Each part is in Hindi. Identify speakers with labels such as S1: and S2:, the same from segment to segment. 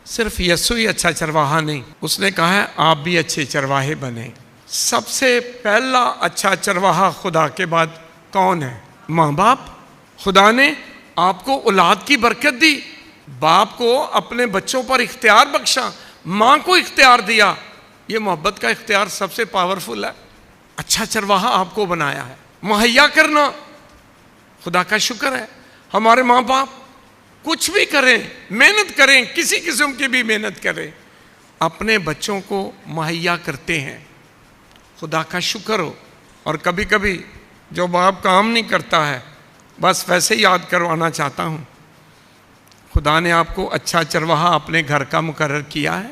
S1: सिर्फ यीशु ही अच्छा चरवाहा नहीं, उसने कहा है आप भी अच्छे चरवाहे बने। सबसे पहला अच्छा चरवाहा खुदा के बाद कौन है? माँ बाप। खुदा ने आपको औलाद की बरकत दी, बाप को अपने बच्चों पर इख्तियार बख्शा, माँ को इख्तियार दिया। ये मोहब्बत का इख्तियार सबसे पावरफुल है। अच्छा चरवाहा आपको बनाया है, मुहैया करना। खुदा का शुक्र है हमारे माँ बाप कुछ भी करें, मेहनत करें, किसी किस्म की भी मेहनत करें, अपने बच्चों को मुहैया करते हैं। खुदा का शुक्र हो। और कभी कभी जो बाप काम नहीं करता है, बस वैसे ही याद करवाना चाहता हूँ, खुदा ने आपको अच्छा चरवाहा अपने घर का मुकर्रर किया है।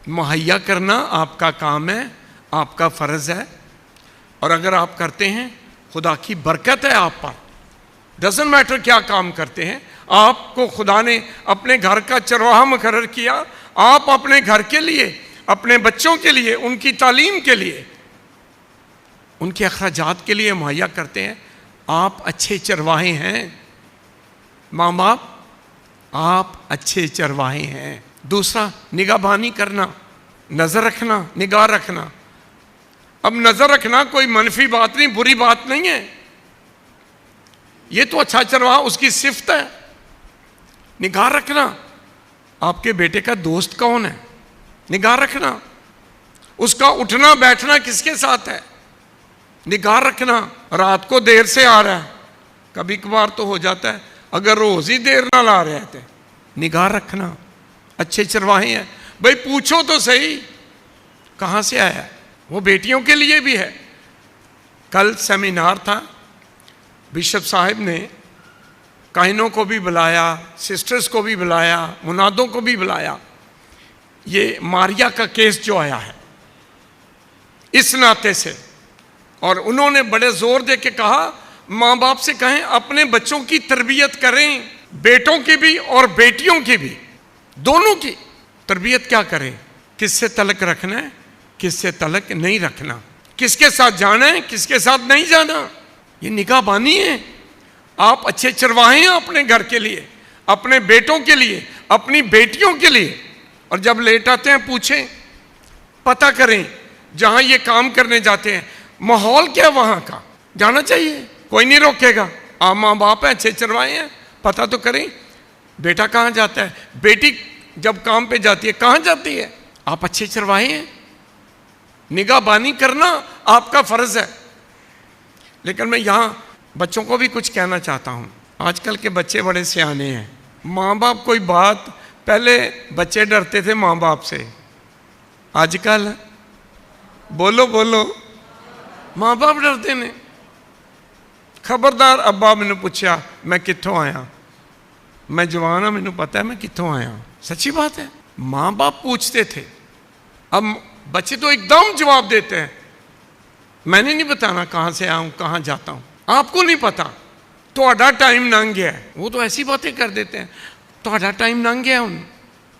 S1: मुहैया करना आपका काम है, आपका फ़र्ज़ है। और अगर आप करते हैं, खुदा की बरकत है आप पर। डजंट मैटर क्या काम करते हैं, आपको खुदा ने अपने घर का चरवाहा मुकर्रर किया। आप अपने घर के लिए, अपने बच्चों के लिए, उनकी तालीम के लिए, उनके अखराजात के लिए मुहैया करते हैं। आप अच्छे चरवाहे हैं माँ बाप, आप अच्छे चरवाहे हैं। दूसरा, निगाहबानी करना, नज़र रखना, निगाह रखना। अब नज़र रखना कोई मनफी बात नहीं, बुरी बात नहीं है। ये तो अच्छा चरवाहा उसकी सिफ्त है। निगाह रखना, आपके बेटे का दोस्त कौन है, निगाह रखना। उसका उठना बैठना किसके साथ है, निगाह रखना। रात को देर से आ रहा है, कभी कभार तो हो जाता है, अगर रोज ही देर ना ला रहे थे, निगाह रखना। अच्छे चरवाहे हैं भाई, पूछो तो सही कहाँ से आया। वो बेटियों के लिए भी है। कल सेमिनार था, बिशप साहब ने काहिनों को भी बुलाया, सिस्टर्स को भी बुलाया, मुनादों को भी बुलाया। ये मारिया का केस जो आया है इस नाते से, और उन्होंने बड़े जोर दे के कहा माँ बाप से कहें अपने बच्चों की तरबियत करें, बेटों की भी और बेटियों की भी, दोनों की तरबियत क्या करें, किससे तलक रखना है, किससे तलक नहीं रखना, किसके साथ जाना है, किसके साथ नहीं जाना। ये निगाहबानी है। आप अच्छे चरवाहे हैं अपने घर के लिए, अपने बेटों के लिए, अपनी बेटियों के लिए। और जब लेट आते हैं पूछें, पता करें जहां ये काम करने जाते हैं माहौल क्या वहां का, जाना चाहिए, कोई नहीं रोकेगा। आप माँ बाप हैं, अच्छे चरवाहे हैं, पता तो करें बेटा कहाँ जाता है, बेटी जब काम पे जाती है कहाँ जाती है। आप अच्छे चरवाहे हैं, निगाहबानी करना आपका फर्ज है। लेकिन मैं यहाँ बच्चों को भी कुछ कहना चाहता हूँ। आजकल के बच्चे बड़े सियाने हैं। माँ बाप कोई बात, पहले बच्चे डरते थे माँ बाप से, आजकल बोलो बोलो माँ बाप डरते ने। खबरदार अब्बा मैंने पूछा मैं कित्थों आया, मैं जवान हाँ, मैंने पता है मैं कित्थों आया। सच्ची बात है, माँ बाप पूछते थे, अब बच्चे तो एकदम जवाब देते हैं, मैंने नहीं बताना कहाँ से आया हूँ, कहाँ जाता हूँ, आपको नहीं पता, थोड़ा टाइम लंघ गया है। वो तो ऐसी बातें कर देते हैं, थोड़ा टाइम लंघ गया उन,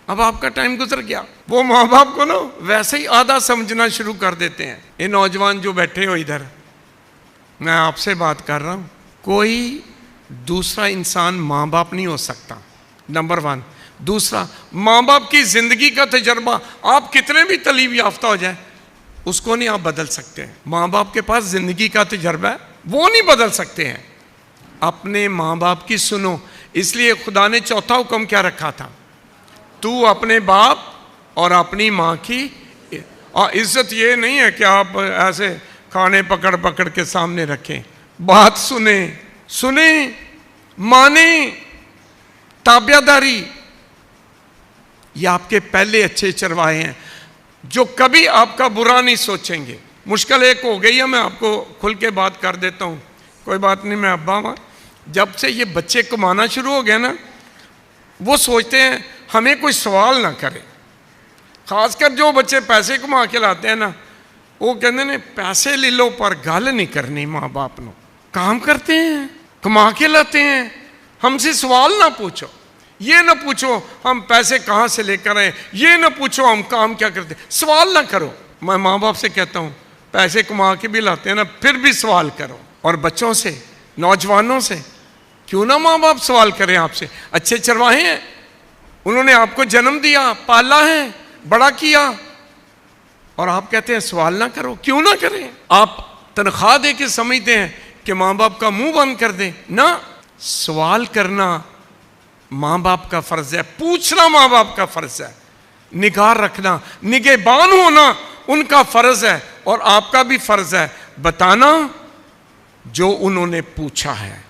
S1: अब आपका टाइम गुजर गया। वो माँ बाप को ना वैसे ही आधा समझना शुरू कर देते हैं। ये नौजवान जो बैठे हो इधर, मैं आपसे बात कर रहा हूँ, कोई दूसरा इंसान माँ बाप नहीं हो सकता, नंबर 1। दूसरा, माँ बाप की जिंदगी का तजर्बा आप कितने भी तालीम याफ्ता हो जाए उसको नहीं आप बदल सकते हैं। माँ बाप के पास जिंदगी का तजर्बा है, वो नहीं बदल सकते हैं। अपने माँ बाप की सुनो। इसलिए खुदा ने चौथा हुक्म क्या रखा था, तू अपने बाप और अपनी माँ की इज्जत। ये नहीं है कि आप ऐसे खाने पकड़ पकड़ के सामने रखें, बात सुने, सुने, माने, ताबियादारी। ये आपके पहले अच्छे चरवाहे हैं जो कभी आपका बुरा नहीं सोचेंगे। मुश्किल एक हो गई है, मैं आपको खुल के बात कर देता हूँ, कोई बात नहीं। मैं अब्बा, जब से ये बच्चे कमाना शुरू हो गए ना, वो सोचते हैं हमें कोई सवाल ना करे। खासकर जो बच्चे पैसे कमा के लाते हैं ना, वो कहते हैं पैसे ले लो पर गल नहीं करनी माँ बाप नो। काम करते हैं, कमा के लाते हैं, हमसे सवाल ना पूछो। ये ना पूछो हम पैसे कहाँ से लेकर आए, ये ना पूछो हम काम क्या करते, सवाल ना करो। मैं माँ बाप से कहता हूँ पैसे कमा के भी लाते हैं ना, फिर भी सवाल करो। और बच्चों से, नौजवानों से क्यों ना माँ बाप सवाल करें आपसे। अच्छे चरवाहे हैं, उन्होंने आपको जन्म दिया, पाला है, बड़ा किया, और आप कहते हैं सवाल ना करो। क्यों ना करें? आप तनख्वाह दे के समझते हैं कि माँ बाप का मुंह बंद कर दें? ना, सवाल करना माँ बाप का फर्ज है, पूछना माँ बाप का फर्ज है, निगाह रखना, निगहबान होना उनका फर्ज है, और आपका भी फर्ज है बताना जो उन्होंने पूछा है।